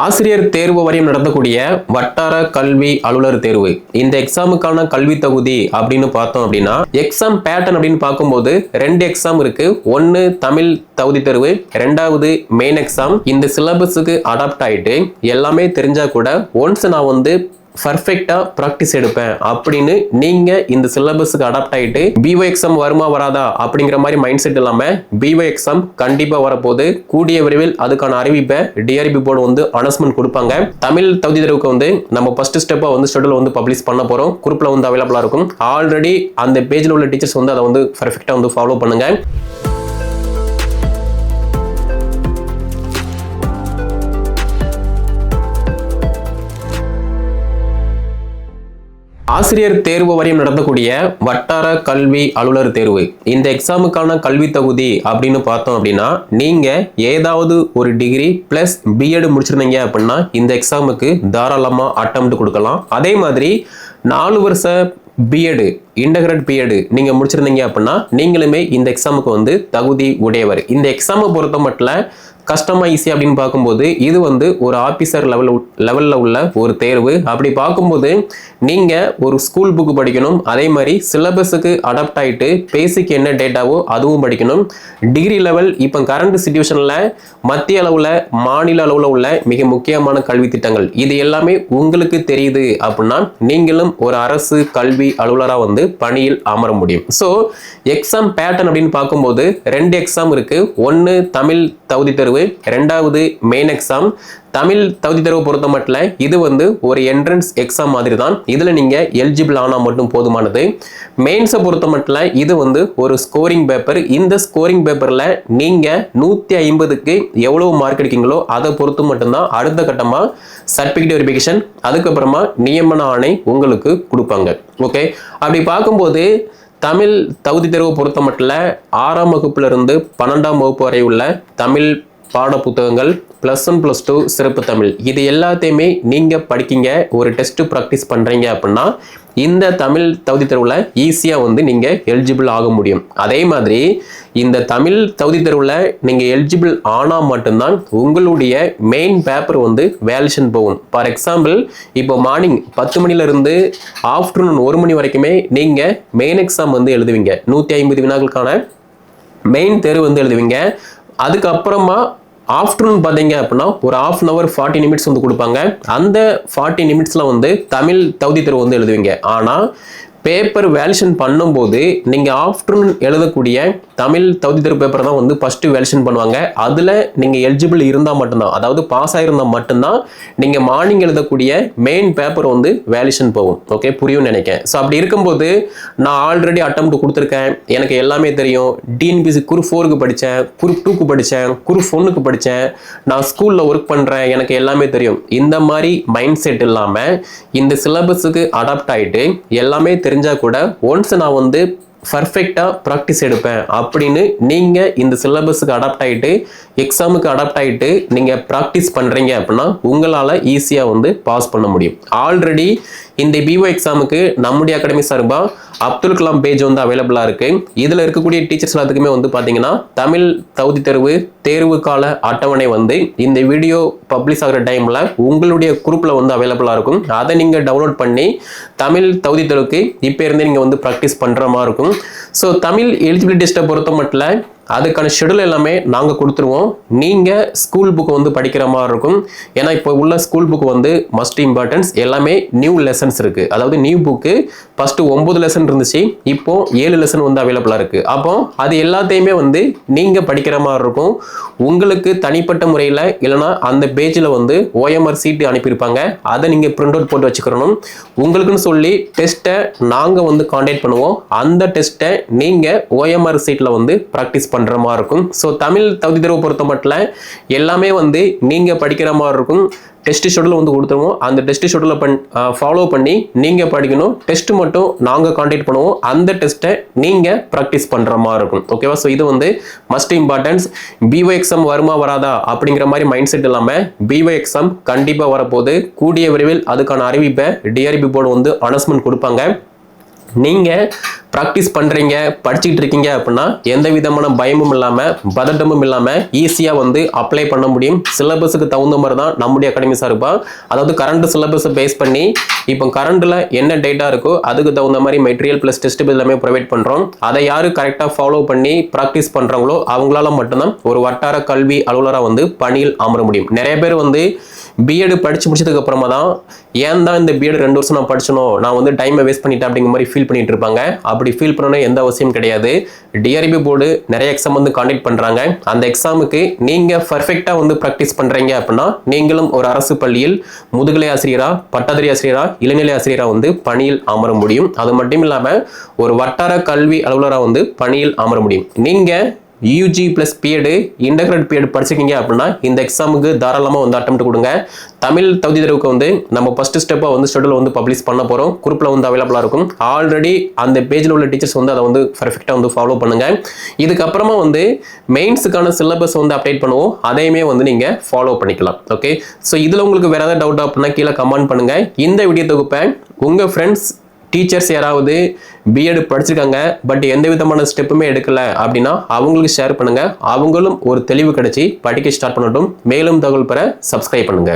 ஆசிரியர் தேர்வு வரையும் நடத்தக்கூடிய வட்டார கல்வி அலுவலர் தேர்வு இந்த எக்ஸாமுக்கான கல்வி தகுதி அப்படின்னு பார்த்தோம் அப்படின்னா எக்ஸாம் பேட்டர்ன் அப்படின்னு பார்க்கும்போது 2 எக்ஸாம் இருக்கு. ஒன்னு தமிழ் தகுதி தேர்வு, 2வது மெயின் எக்ஸாம். இந்த சிலபஸுக்கு அடாப்ட் ஆயிட்டு எல்லாமே தெரிஞ்சா கூட ஒன்ஸ் நான் பர்ஃபெக்டா பிராக்டிஸ் எடுப்பேன் அப்படின்னு நீங்க இந்த சிலபஸுக்கு அடாப்ட் ஆயிட்டு பிஒய் எக்ஸாம் வருமா வராதா அப்படிங்கிற மாதிரி மைண்ட் செட் இல்லாம பிஒய் எக்ஸாம் கண்டிப்பா வரப்போகுது. கூடிய விரைவில் அதுக்கான அறிவிப்பை டிஆர்பி போர்டு அனௌன்ஸ்மெண்ட் கொடுப்பாங்க. தமிழ் தகுதி தேர்வுக்கு நம்ம ஃபர்ஸ்ட் ஸ்டெப்பா ஷெட்யூல் பப்ளிஷ் பண்ண போறோம். குரூப்ல அவைலபிளா இருக்கும். ஆல்ரெடி அந்த பேஜ்ல உள்ள டீச்சர்ஸ் அதை பர்ஃபெக்டா ஃபாலோ பண்ணுங்க. ஆசிரியர் தேர்வு வரையும் நடத்தக்கூடிய வட்டார கல்வி அலுவலர் தேர்வு இந்த எக்ஸாமுக்கான கல்வி தகுதி அப்படின்னு பார்த்தோம் அப்படின்னா நீங்க ஏதாவது ஒரு டிகிரி பிளஸ் பிஎட் முடிச்சிருந்தீங்க அப்படின்னா இந்த எக்ஸாமுக்கு தாராளமா அட்டெம்ப்ட் கொடுக்கலாம். அதே மாதிரி 4 வருஷ பிஎட் இன்டகிரேட் பிஎட் நீங்க முடிச்சிருந்தீங்க அப்படின்னா நீங்களுமே இந்த எக்ஸாமுக்கு தகுதி உடையவர். இந்த எக்ஸாமை பொறுத்த மட்டும் கஷ்டமா ஈஸி அப்படின்னு பார்க்கும்போது இது ஒரு ஆபீசர் லெவல்ல உள்ள ஒரு தேர்வு. அப்படி பார்க்கும்போது நீங்க ஒரு ஸ்கூல் புக் படிக்கணும். அதே மாதிரி சிலபஸுக்கு அடாப்ட் ஆயிட்டு பேசிக் என்ன டேட்டாவோ அதுவும் படிக்கணும். டிகிரி லெவல் இப்போ கரண்ட் சிச்சுவேஷன்ல மத்திய அளவுல மாநில அளவுல உள்ள மிக முக்கியமான கல்வி திட்டங்கள் இது எல்லாமே உங்களுக்கு தெரியுது அப்படின்னா நீங்களும் ஒரு அரசு கல்வி அலுவலரா பணியில் அமர முடியும். ஸோ எக்ஸாம் பேட்டர்ன் அப்படின்னு பார்க்கும்போது 2 எக்ஸாம் இருக்கு. ஒன்னு தமிழ் தகுதி தேர்வு, 2வது மெயின் எக்ஸாம். தமிழ் தகுதி தேர்வு பொறுத்த மட்டும் இது ஒரு என்ட்ரன்ஸ் எக்ஸாம் மாதிரி தான். இதுல நீங்க எலிஜிபிள் ஆனா மட்டும் போதுமானது. மெயின்ஸை பொறுத்த மட்டும் இது ஒரு ஸ்கோரிங் பேப்பர். இந்த ஸ்கோரிங் பேப்பர்ல நீங்க 150க்கு எவ்வளவு மார்க் எடுக்கீங்களோ அதை பொறுத்து மட்டும்தான் அடுத்த கட்டமா சர்டிபிகேட் வெரிஃபிகேஷன், அதுக்கப்புறமா நியமன ஆணை உங்களுக்கு கொடுப்பாங்க. ஓகே, அப்படி பார்க்கும்போது தமிழ் தகுதி தேர்வு பொறுத்த மட்டும் 6ஆம் வகுப்புல இருந்து 12ஆம் வகுப்பு வரை உள்ள தமிழ் பாட புத்தகங்கள் +1 +2 சிறப்பு தமிழ் இது எல்லாத்தையுமே நீங்க படிக்கீங்க, ஒரு டெஸ்ட் ப்ராக்டிஸ் பண்றீங்க அப்படின்னா இந்த தமிழ் தகுதி தேர்வுல ஈஸியா நீங்க எலிஜிபிள் ஆக முடியும். அதே மாதிரி இந்த தமிழ் தகுதி தேர்வுல நீங்க எலிஜிபிள் ஆனா மட்டும்தான் உங்களுடைய மெயின் பேப்பர் வேலிடேஷன் போகும். ஃபார் எக்ஸாம்பிள் இப்போ மார்னிங் 10 மணில இருந்து ஆஃப்டர்நூன் 1 மணி வரைக்குமே நீங்க மெயின் எக்ஸாம் எழுதுவீங்க. 150 வினாக்களுக்கான மெயின் தேர்வு எழுதுவீங்க. அதுக்கப்புறமா ஆஃப்டர்நூன் பார்த்தீங்க அப்படின்னா ஒரு 1/2 hour 40 நிமிட்ஸ் கொடுப்பாங்க. அந்த 40 நிமிட்ஸ்ல தமிழ் தகுதி தேர்வு எழுதுவீங்க. ஆனால் பேப்பர் வேலிடேஷன் பண்ணும்போது நீங்க ஆஃப்டர்நூன் எழுதக்கூடிய தமிழ் தகுதி தேர்வு பேப்பர் தான் ஃபர்ஸ்ட் வேலிடேஷன் பண்ணுவாங்க. அதுல நீங்க எலிஜிபிள் இருந்தா மட்டும்தான், அதாவது பாஸ் ஆயிருந்தா மட்டும்தான் நீங்க மார்னிங் எழுதக்கூடிய மெயின் பேப்பர் வேலிடேஷன் போகும். ஓகே, புரியும் நினைக்கிறேன். ஸோ அப்படி இருக்கும்போது நான் ஆல்ரெடி அட்டெம்ப்ட் கொடுத்துருக்கேன், எனக்கு எல்லாமே தெரியும். டிஎன்பிசி குரூப் 4க்கு படித்தேன், குரூப் 2க்கு படித்தேன், குரூப் 1க்கு படித்தேன், நான் ஸ்கூல்ல ஒர்க் பண்றேன், எனக்கு எல்லாமே தெரியும். இந்த மாதிரி மைண்ட் செட் இல்லாம இந்த சிலபஸுக்கு அடாப்ட் ஆயிட்டு எல்லாமே தெரிஞ்சா கூட ஒன்ஸ் நான் பர்ஃபெக்டா பிராக்டிஸ் எடுப்பேன் அப்படின்னு நீங்க இந்த சிலபஸுக்கு அடாப்ட் ஆயிட்டு எக்ஸாமுக்கு அடாப்ட் ஆயிட்டு நீங்க பிராக்டிஸ் பண்றீங்க அப்படின்னா உங்களால ஈஸியா பாஸ் பண்ண முடியும். ஆல்ரெடி இந்த பிஓ எக்ஸாமுக்கு நம்முடைய அகாடமி சார்பா அப்துல் கலாம் பேஜ் அவைலபிளா இருக்கு. இதுல இருக்கக்கூடிய டீச்சர்ஸ் எல்லாத்துக்குமே பாத்தீங்கன்னா தமிழ் தகுதி தேர்வு கால அட்டவணை இந்த வீடியோ பப்ளிஷ் ஆகிற டைம்ல உங்களுடைய குரூப்ல அவைலபிளா இருக்கும். அதை நீங்க டவுன்லோட் பண்ணி தமிழ் தகுதி தேர்வுக்கு இப்ப இருந்தே நீங்க பிராக்டிஸ் பண்ற மாதிரி இருக்கும். ஸோ தமிழ் எலிஜிபிலிட்டி டெஸ்ட்டை பொறுத்த மட்டும் அதுக்கான ஷெடியூல் எல்லாமே நாங்கள் கொடுத்துருவோம். நீங்கள் ஸ்கூல் புக்கு படிக்கிற மாதிரி இருக்கும். ஏன்னா இப்போ உள்ள ஸ்கூல் புக்கு மஸ்ட் இம்பார்ட்டன்ஸ் எல்லாமே நியூ லெசன்ஸ் இருக்குது. அதாவது நியூ புக்கு ஃபஸ்ட்டு 9 லெசன் இருந்துச்சு, இப்போ 7 லெசன் அவைலபிளாக இருக்குது. அப்போ அது எல்லாத்தையுமே நீங்கள் படிக்கிற மாதிரி இருக்கும். உங்களுக்கு தனிப்பட்ட முறையில் இல்லைனா அந்த பேஜில் ஓஎம்ஆர் சீட்டு அனுப்பியிருப்பாங்க, அதை நீங்கள் பிரிண்ட் அவுட் போட்டு வச்சுக்கிறணும். உங்களுக்குன்னு சொல்லி டெஸ்ட்டை நாங்கள் கான்டாக்ட் பண்ணுவோம். அந்த டெஸ்ட்டை நீங்கள் ஓஎம்ஆர் சீட்டில் ப்ராக்டிஸ் பண்ற மாதிரி இருக்கும். ஸோ தமிழ் தகுதி தேர்வு பொறுத்த மட்டும் எல்லாமே நீங்க படிக்கிற மாதிரி இருக்கும். டெஸ்ட் ஷெட்யூல் கொடுத்துருவோம். அந்த டெஸ்ட் ஷெட்யூலை ஃபாலோ பண்ணி நீங்க படிக்கணும். டெஸ்ட் மட்டும் நாங்க கான்டாக்ட் பண்ணுவோம். அந்த டெஸ்ட்டை நீங்க ப்ராக்டிஸ் பண்ற மாதிரி இருக்கும். ஓகேவா? ஸோ இது மஸ்ட் இம்பார்ட்டன்ஸ். பிஒய் எக்ஸாம் வருமா வராதா அப்படிங்கிற மாதிரி மைண்ட் செட் இல்லாம பிஒய் எக்ஸாம் கண்டிப்பா வரப்போகுது. கூடிய விரைவில் அதுக்கான அறிவிப்பை டிஆர்பி போர்டு அனௌன்ஸ்மெண்ட் கொடுப்பாங்க. நீங்கள் ப்ராக்டிஸ் பண்ணுறீங்க, படிச்சுக்கிட்டு இருக்கீங்க அப்படின்னா எந்த விதமான பயமும் இல்லாமல் பதட்டமும் இல்லாமல் ஈஸியாக வந்து அப்ளை பண்ண முடியும். சிலபஸுக்கு தகுந்த மாதிரி தான் நம்முடைய அகாடமி சார்பா, அதாவது கரண்ட் சிலபஸை பேஸ் பண்ணி இப்போ கரண்டில் என்ன டேட்டா இருக்கோ அதுக்கு தகுந்த மாதிரி மெட்டீரியல் ப்ளஸ் டெஸ்ட் எல்லாமே ப்ரொவைட் பண்ணுறோம். அதை யார் கரெக்டாக ஃபாலோ பண்ணி ப்ராக்டிஸ் பண்ணுறாங்களோ அவங்களால மட்டும்தான் ஒரு வட்டார கல்வி அலுவலராக வந்து பணியில் அமர முடியும். நிறைய பேர் வந்து பிஎட் படிச்சு முடிச்சதுக்கு அப்புறமா தான் ஏன் தான் இந்த பிஎட் 2 வருஷம் நான் படிச்சனோ, நான் வந்து டைமை வேஸ்ட் பண்ணிட்டேன் அப்படிங்கிற மாதிரி ஃபீல் பண்ணிட்டு இருப்பாங்க. அப்படி ஃபீல் பண்ணணும் எந்த அவசியம் கிடையாது. டிஆர்பி போர்டு நிறைய எக்ஸாம் வந்து காண்டக்ட் பண்றாங்க. அந்த எக்ஸாமுக்கு நீங்க பர்ஃபெக்டா வந்து ப்ராக்டிஸ் பண்றீங்க அப்படின்னா நீங்களும் ஒரு அரசு பள்ளியில் முதுகலை ஆசிரியரா, பட்டதாரி ஆசிரியரா, இளநிலை ஆசிரியரா வந்து பணியில் அமர முடியும். அது மட்டும் இல்லாம ஒரு வட்டார கல்வி அலுவலராக வந்து பணியில் அமர முடியும். நீங்க UG plus BEd, integrated BEd படிச்சிருக்கீங்க அப்படின்னா இந்த எக்ஸாமுக்கு தாராளமாக வந்து அட்டெம்ப்ட் கொடுங்க. தமிழ் தகுதி தேர்வுக்கு வந்து நம்ம ஃபர்ஸ்ட் ஸ்டெப்பாக வந்து ஷெட்யூல் வந்து பப்ளிஷ் பண்ண போகிறோம். குரூப்பில் வந்து அவைலபிளாக இருக்கும். ஆல்ரெடி அந்த பேஜில் உள்ள டீச்சர்ஸ் வந்து அதை வந்து பர்ஃபெக்டாக வந்து ஃபாலோ பண்ணுங்க. இதுக்கப்புறமா வந்து மெயின்ஸுக்கான சிலபஸ் வந்து அப்டேட் பண்ணுவோம். அதையுமே வந்து நீங்கள் ஃபாலோ பண்ணிக்கலாம். ஓகே, ஸோ இதில் உங்களுக்கு வேறு ஏதாவது டவுட் அப்படின்னா கீழே கமெண்ட் பண்ணுங்க. இந்த வீடியோ தொகுப்பை உங்கள் ஃப்ரெண்ட்ஸ், டீச்சர்ஸ் யாராவது பிஎட் படிச்சிருக்காங்க பட் எந்த விதமான ஸ்டெப்புமே எடுக்கல அப்படின்னா அவங்களுக்கு ஷேர் பண்ணுங்க. அவங்களும் ஒரு தெளிவு கிடைச்சி படிக்க ஸ்டார்ட் பண்ணட்டும். மேலும் தகவல் பெற சப்ஸ்கிரைப் பண்ணுங்க.